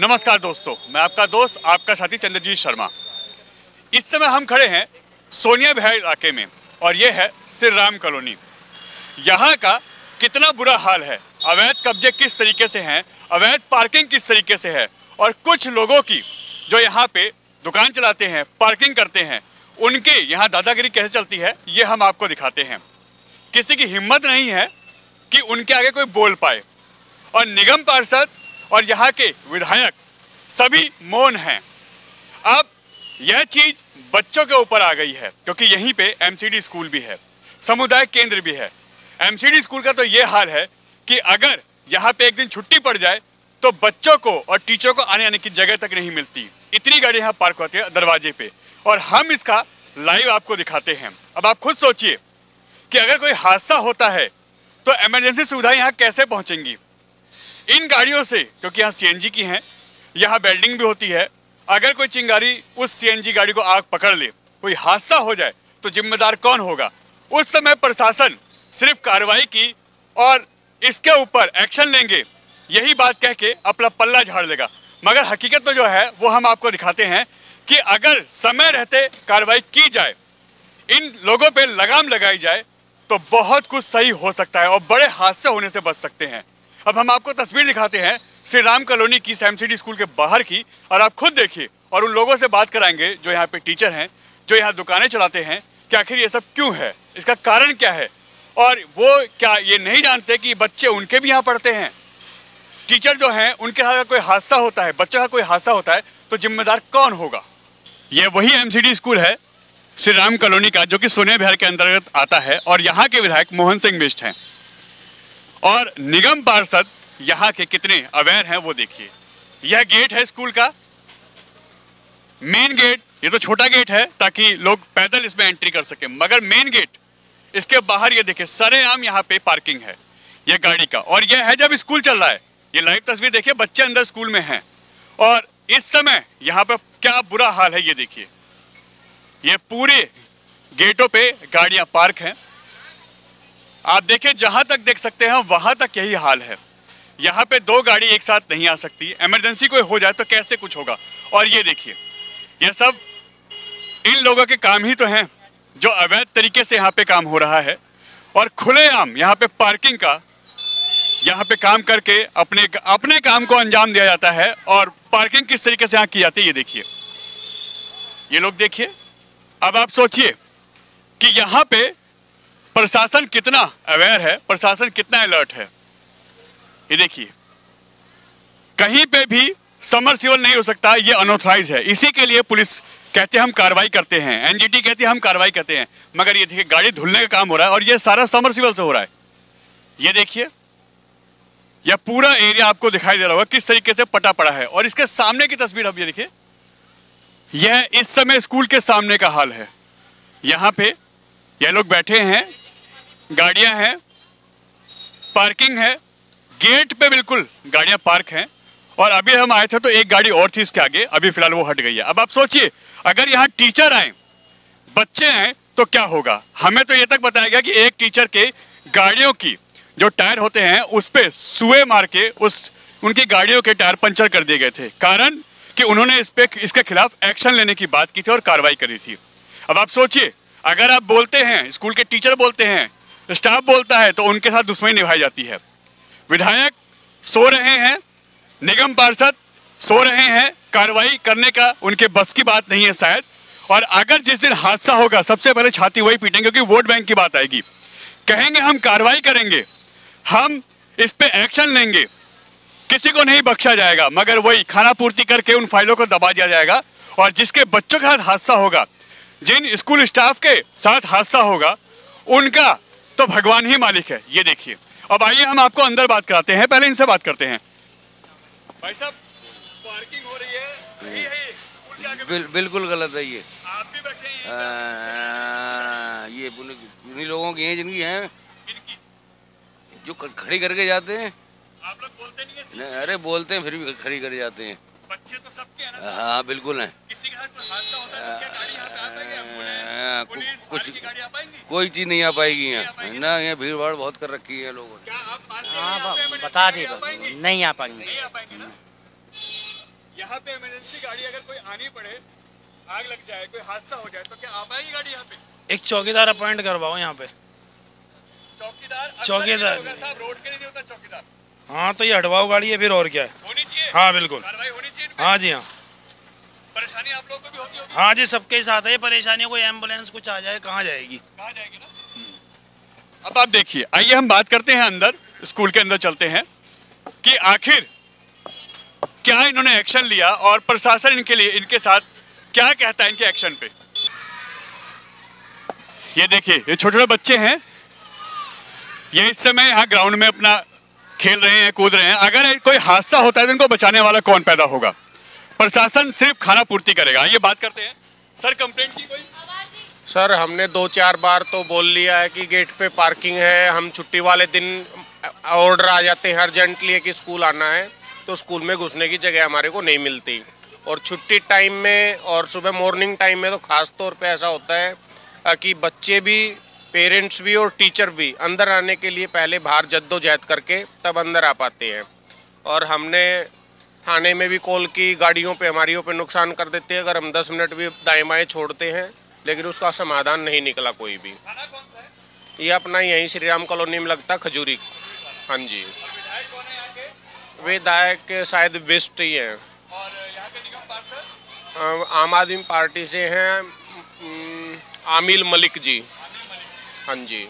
नमस्कार दोस्तों, मैं आपका दोस्त आपका साथी चंद्रजीत शर्मा। इस समय हम खड़े हैं सोनिया विहार इलाके में और ये है श्री राम कॉलोनी। यहाँ का कितना बुरा हाल है, अवैध कब्जे किस तरीके से हैं, अवैध पार्किंग किस तरीके से है और कुछ लोगों की जो यहाँ पे दुकान चलाते हैं, पार्किंग करते हैं, उनके यहाँ दादागिरी कैसे चलती है ये हम आपको दिखाते हैं। किसी की हिम्मत नहीं है कि उनके आगे कोई बोल पाए और निगम पार्षद और यहाँ के विधायक सभी मौन हैं। अब यह चीज बच्चों के ऊपर आ गई है क्योंकि यहीं पे एमसीडी स्कूल भी है, समुदाय केंद्र भी है। एमसीडी स्कूल का तो ये हाल है कि अगर यहाँ पे एक दिन छुट्टी पड़ जाए तो बच्चों को और टीचर को आने आने की जगह तक नहीं मिलती। इतनी गाड़ी यहाँ पार्क होती है दरवाजे पे और हम इसका लाइव आपको दिखाते हैं। अब आप खुद सोचिए कि अगर कोई हादसा होता है तो इमरजेंसी सुविधाएं यहाँ कैसे पहुंचेंगी इन गाड़ियों से, क्योंकि यहाँ सीएनजी की हैं, यहाँ वेल्डिंग भी होती है। अगर कोई चिंगारी उस सीएनजी गाड़ी को आग पकड़ ले, कोई हादसा हो जाए तो जिम्मेदार कौन होगा? उस समय प्रशासन सिर्फ कार्रवाई की और इसके ऊपर एक्शन लेंगे यही बात कह के अपना पल्ला झाड़ लेगा, मगर हकीकत तो जो है वो हम आपको दिखाते हैं कि अगर समय रहते कार्रवाई की जाए, इन लोगों पे लगाम लगाई जाए तो बहुत कुछ सही हो सकता है और बड़े हादसे होने से बच सकते हैं। अब हम आपको तस्वीर दिखाते हैं श्री राम कॉलोनी की, एमसीडी स्कूल के बाहर की, और आप खुद देखिए और उन लोगों से बात कराएंगे जो यहाँ पे टीचर हैं, जो यहाँ दुकानें चलाते हैं, कि आखिर ये सब क्यों है, इसका कारण क्या है और वो क्या ये नहीं जानते कि बच्चे उनके भी यहाँ पढ़ते हैं। टीचर जो हैं उनके साथ कोई हादसा होता है, बच्चों का कोई हादसा होता है तो जिम्मेदार कौन होगा? ये वही एमसीडी स्कूल है श्री राम कॉलोनी का जो कि सोनिया विहार के अंतर्गत आता है और यहाँ के विधायक मोहन सिंह बिष्ट हैं और निगम पार्षद यहाँ के कितने अवेयर हैं वो देखिए। यह गेट है स्कूल का, मेन गेट। ये तो छोटा गेट है ताकि लोग पैदल इसमें एंट्री कर सके, मगर मेन गेट इसके बाहर ये देखिए सरेआम यहाँ पे पार्किंग है ये गाड़ी का। और यह है जब स्कूल चल रहा है, ये लाइव तस्वीर देखिए, बच्चे अंदर स्कूल में हैं और इस समय यहाँ पे क्या बुरा हाल है ये देखिए। ये पूरे गेटों पे गाड़ियां पार्क हैं, आप देखिए जहां तक देख सकते हैं वहां तक यही हाल है। यहाँ पे दो गाड़ी एक साथ नहीं आ सकती, इमरजेंसी कोई हो जाए तो कैसे कुछ होगा। और ये देखिए, ये सब इन लोगों के काम ही तो हैं जो अवैध तरीके से यहाँ पे काम हो रहा है और खुलेआम यहाँ पे पार्किंग का यहाँ पे काम करके अपने काम को अंजाम दिया जाता है। और पार्किंग किस तरीके से यहाँ की जाती है ये देखिए, ये लोग देखिए। अब आप सोचिए कि यहाँ पे प्रशासन कितना अवेयर है, प्रशासन कितना अलर्ट है। ये देखिए, कहीं पे भी समरसीबल नहीं हो सकता, ये अनऑथराइज है। इसी के लिए पुलिस कहते हैं हम कार्रवाई करते हैं, एनजीटी कहती है हम कार्रवाई करते हैं, मगर ये देखिए गाड़ी धुलने का काम हो रहा है और ये सारा समरसीबल से हो रहा है। ये देखिए, यह पूरा एरिया आपको दिखाई दे रहा होगा किस तरीके से पटा पड़ा है। और इसके सामने की तस्वीर अब ये देखिए, यह इस समय स्कूल के सामने का हाल है। यहाँ पे यह लोग बैठे हैं, गाड़ियां हैं, पार्किंग है, गेट पे बिल्कुल गाड़ियां पार्क हैं। और अभी हम आए थे तो एक गाड़ी और थी इसके आगे, अभी फिलहाल वो हट गई है। अब आप सोचिए अगर यहाँ टीचर आए, बच्चे आए तो क्या होगा? हमें तो ये तक बताया गया कि एक टीचर के गाड़ियों की जो टायर होते हैं उस पे सुए मार के उनकी गाड़ियों के टायर पंचर कर दिए गए थे, कारण कि उन्होंने इसके खिलाफ एक्शन लेने की बात की थी और कार्रवाई करी थी। अब आप सोचिए अगर आप बोलते हैं, स्कूल के टीचर बोलते हैं, स्टाफ बोलता है, तो उनके साथ दुश्मनी निभाई जाती है। विधायक सो रहे हैं, निगम पार्षद सो रहे हैं, कार्रवाई करने का उनके बस की बात नहीं है शायद। और अगर जिस दिन हादसा होगा सबसे पहले छाती वही पीटेंगे क्योंकि वोट बैंक की बात आएगी। कहेंगे हम कार्रवाई करेंगे, हम इस पे एक्शन लेंगे, किसी को नहीं बख्शा जाएगा, मगर वही खाना पूर्ति करके उन फाइलों को दबा दिया जाएगा। और जिसके बच्चों के साथ हादसा होगा, जिन स्कूल स्टाफ के साथ हादसा होगा, उनका तो भगवान ही मालिक है। ये देखिए, अब आइए हम आपको अंदर बात कराते हैं, पहले इनसे बात करते हैं। भाई साहब, पार्किंग हो रही है, सही है? स्कूल के आगे बिल्कुल गलत है ये। आप भी बैठे हैं ये उन्हीं लोगों की हैं जिनकी हैं, जो खड़ी करके जाते हैं। आप लोग बोलते नहीं है? अरे बोलते हैं फिर भी खड़ी कर जाते हैं। बच्चे तो सबके हैं ना? हाँ बिल्कुल है। किसी के साथ कोई हादसा होता है तो क्या गाड़ी यहाँ पे आ पाएगी? कुछ की गाड़ी आ पाएंगी? कोई चीज नहीं आ पाएगी यहाँ ना, यहाँ भीड़ भाड़ बहुत कर रखी है लोगों ने। क्या आप मानते हैं हाँ यहाँ पे बता दी, नहीं आ पाएंगे। नहीं आ पाएंगे ना? यहाँ पे इमरजेंसी गाड़ी अगर कोई आनी पड़े, आग लग जाए, कोई हादसा हो जाए, तो क्या आ पाएगी गाड़ी यहाँ पे? एक चौकीदार अपॉइंट करवाओ यहाँ पे। चौकीदार साहब, रोड के लिए नहीं होता चौकीदार। हाँ तो ये हटवाओ गाड़ी है फिर, और क्या है। होनी चाहिए, हाँ बिल्कुल, कार्रवाई होनी चाहिए। हाँ जी हाँ। परेशानी आप लोगों को भी होती होगी। हाँ जी, सबके साथ है परेशानी। कोई एम्बुलेंस कुछ आ जाए, कहाँ जाएगी? कहाँ जाएगी ना। अब आप देखिए, आइए हम बात करते हैं अंदर, स्कूल के अंदर चलते हैं कि आखिर क्या इन्होंने एक्शन लिया और प्रशासन इनके लिए, इनके साथ क्या कहता है इनके एक्शन पे। ये देखिए, ये छोटे छोटे बच्चे हैं, ये इस समय यहाँ ग्राउंड में अपना खेल रहे हैं, कूद रहे हैं। अगर कोई हादसा होता है तो इनको बचाने वाला कौन पैदा होगा? प्रशासन सिर्फ खाना पूर्ति करेगा। ये बात करते हैं। सर, कंप्लेंट की कोई? सर, हमने 2-4 बार तो बोल लिया है कि गेट पे पार्किंग है। हम छुट्टी वाले दिन ऑर्डर आ जाते हैं अर्जेंटली कि स्कूल आना है, तो स्कूल में घुसने की जगह हमारे को नहीं मिलती। और छुट्टी टाइम में और सुबह मॉर्निंग टाइम में तो ख़ास तौर पे ऐसा होता है कि बच्चे भी, पेरेंट्स भी और टीचर भी अंदर आने के लिए पहले बाहर जद्दोजहद करके तब अंदर आ पाते हैं। और हमने थाने में भी कॉल की, गाड़ियों पे हमारियों पे नुकसान कर देते हैं अगर हम 10 मिनट भी दाएं बाएं छोड़ते हैं, लेकिन उसका समाधान नहीं निकला कोई भी। थाना कौन सा है? ये अपना यहीं श्री राम कॉलोनी में लगता, खजूरी। हाँ जी। विधायक कौन है यहाँ के? विधायक शायद बेस्ट ही हैं। और यहाँ के निगम पार्षद? आम आदमी पार्टी से हैं, आमिल मलिक जी। हाँ जी।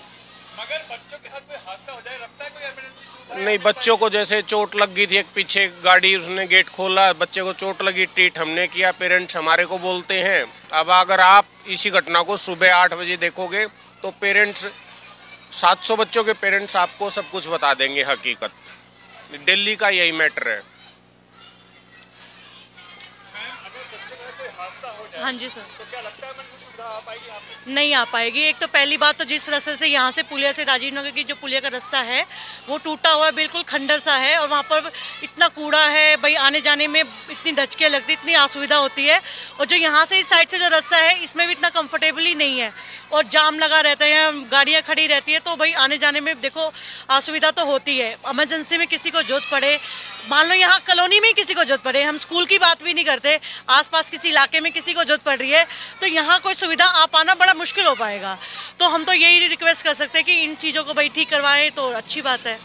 मगर बच्चों के साथ कोई हादसा हो जाए, लगता है कोई इमरजेंसी सुविधा? नहीं, बच्चों को जैसे चोट लग गई थी, एक पीछे गाड़ी, उसने गेट खोला, बच्चे को चोट लगी, ट्रीट हमने किया, पेरेंट्स हमारे को बोलते हैं। अब अगर आप इसी घटना को सुबह 8 बजे देखोगे तो पेरेंट्स, 700 बच्चों के पेरेंट्स आपको सब कुछ बता देंगे हकीकत। दिल्ली का यही मैटर है। हाँ जी सर। तो क्या लगता है इमरजेंसी सुविधा आ पाएगी यहाँ पे? नहीं आ पाएगी। एक तो पहली बात तो जिस रास्ते से यहाँ से पुलिया से राजीव नगर की जो पुलिया का रास्ता है वो टूटा हुआ है, बिल्कुल खंडर सा है, और वहाँ पर इतना कूड़ा है भाई, आने जाने में इतनी डचके लगती, इतनी असुविधा होती है। और जो यहाँ से इस साइड से जो रास्ता है इसमें भी इतना कंफर्टेबली नहीं है, और जाम लगा रहता है, गाड़ियाँ खड़ी रहती है, तो भाई आने जाने में देखो असुविधा तो होती है। इमरजेंसी में किसी को जरूरत पड़े, मान लो यहाँ कॉलोनी में किसी को जरूरत पड़े, हम स्कूल की बात भी नहीं करते, आसपास किसी इलाके में किसी को जरूरत पड़ रही है, तो यहाँ कोई सुविधा आ पाना बड़ा मुश्किल हो पाएगा। तो हम तो यही रिक्वेस्ट कर सकते हैं कि इन चीज़ों को भाई ठीक करवाएं तो अच्छी बात है।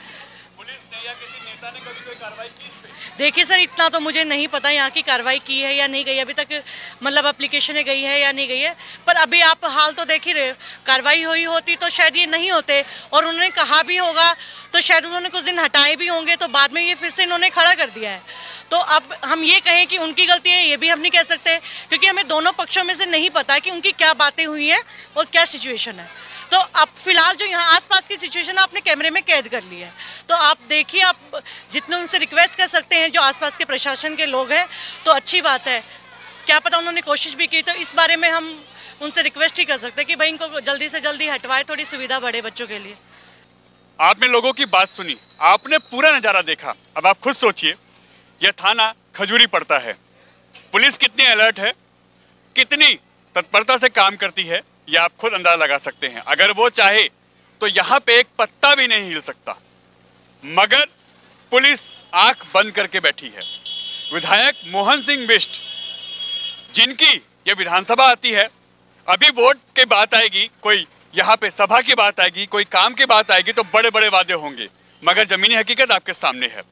पुलिस ने या किसी नेता ने कभी कोई कार्रवाई की इस पे? देखिए सर, इतना तो मुझे नहीं पता यहाँ की कार्रवाई की है या नहीं गई अभी तक, मतलब एप्लीकेशन गई है या नहीं गई है। पर अभी आप हाल तो देख ही रहे हो, कार्रवाई हुई होती तो शायद ये नहीं होते, और उन्होंने कहा भी होगा तो शायद उन्होंने कुछ दिन हटाए भी होंगे, तो बाद में ये फिर से इन्होंने खड़ा कर दिया है। तो अब हम ये कहें कि उनकी गलती है, ये भी हम नहीं कह सकते, क्योंकि हमें दोनों पक्षों में से नहीं पता कि उनकी क्या बातें हुई हैं और क्या सिचुएशन है। तो अब फिलहाल जो यहाँ आसपास की सिचुएशन है आपने कैमरे में कैद कर ली है, तो आप देखिए, आप जितने उनसे रिक्वेस्ट कर सकते हैं जो आसपास के प्रशासन के लोग हैं तो अच्छी बात है। क्या पता उन्होंने कोशिश भी की, तो इस बारे में हम उनसे रिक्वेस्ट ही कर सकते हैं कि भाई इनको जल्दी से जल्दी हटवाए, थोड़ी सुविधा बढ़े बच्चों के लिए। आपने लोगों की बात सुनी, आपने पूरा नज़ारा देखा। अब आप खुद सोचिए, यह थाना खजूरी पड़ता है, पुलिस कितनी अलर्ट है, कितनी तत्परता से काम करती है, ये आप खुद अंदाजा लगा सकते हैं। अगर वो चाहे तो यहाँ पे एक पत्ता भी नहीं हिल सकता, मगर पुलिस आंख बंद करके बैठी है। विधायक मोहन सिंह बिष्ट, जिनकी ये विधानसभा आती है, अभी वोट की बात आएगी, कोई यहाँ पे सभा की बात आएगी, कोई काम की बात आएगी तो बड़े बड़े वादे होंगे, मगर जमीनी हकीकत आपके सामने है।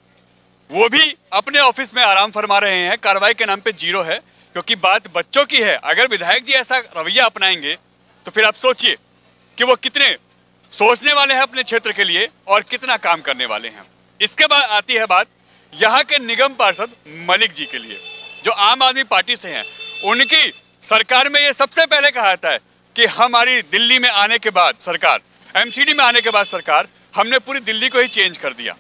वो भी अपने ऑफिस में आराम फरमा रहे हैं, कार्रवाई के नाम पे जीरो है, क्योंकि बात बच्चों की है। अगर विधायक जी ऐसा रवैया अपनाएंगे तो फिर आप सोचिए कि वो कितने सोचने वाले हैं अपने क्षेत्र के लिए और कितना काम करने वाले हैं। इसके बाद आती है बात यहाँ के निगम पार्षद मलिक जी के लिए, जो आम आदमी पार्टी से हैं। उनकी सरकार में ये सबसे पहले कहा जाता है कि हमारी दिल्ली में आने के बाद सरकार, एमसीडी में आने के बाद सरकार, हमने पूरी दिल्ली को ही चेंज कर दिया।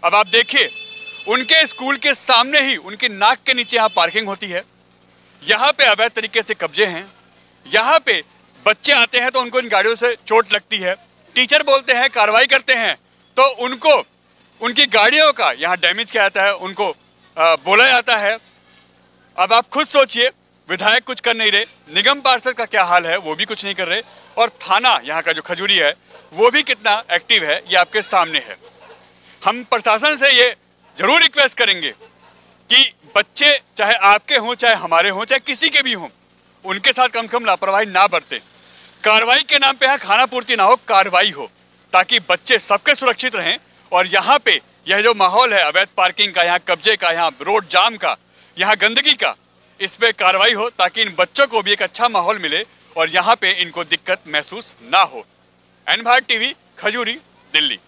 अब आप देखिए, उनके स्कूल के सामने ही उनकी नाक के नीचे यहाँ पार्किंग होती है, यहाँ पे अवैध तरीके से कब्जे हैं, यहाँ पे बच्चे आते हैं तो उनको इन गाड़ियों से चोट लगती है, टीचर बोलते हैं, कार्रवाई करते हैं तो उनको उनकी गाड़ियों का यहाँ डैमेज किया जाता है, उनको बोला जाता है। अब आप खुद सोचिए, विधायक कुछ कर नहीं रहे, निगम पार्षद का क्या हाल है, वो भी कुछ नहीं कर रहे, और थाना यहाँ का जो खजूरी है वो भी कितना एक्टिव है ये आपके सामने है। हम प्रशासन से ये जरूर रिक्वेस्ट करेंगे कि बच्चे चाहे आपके हों, चाहे हमारे हों, चाहे किसी के भी हों, उनके साथ कम से कम लापरवाही ना बरतें। कार्रवाई के नाम पे यहाँ खाना पूर्ति ना हो, कार्रवाई हो, ताकि बच्चे सबके सुरक्षित रहें। और यहाँ पे यह जो माहौल है अवैध पार्किंग का, यहाँ कब्जे का, यहाँ रोड जाम का, यहाँ गंदगी का, इस पे कार्रवाई हो ताकि इन बच्चों को भी एक अच्छा माहौल मिले और यहाँ पे इनको दिक्कत महसूस ना हो। एन भारत टीवी, खजूरी, दिल्ली।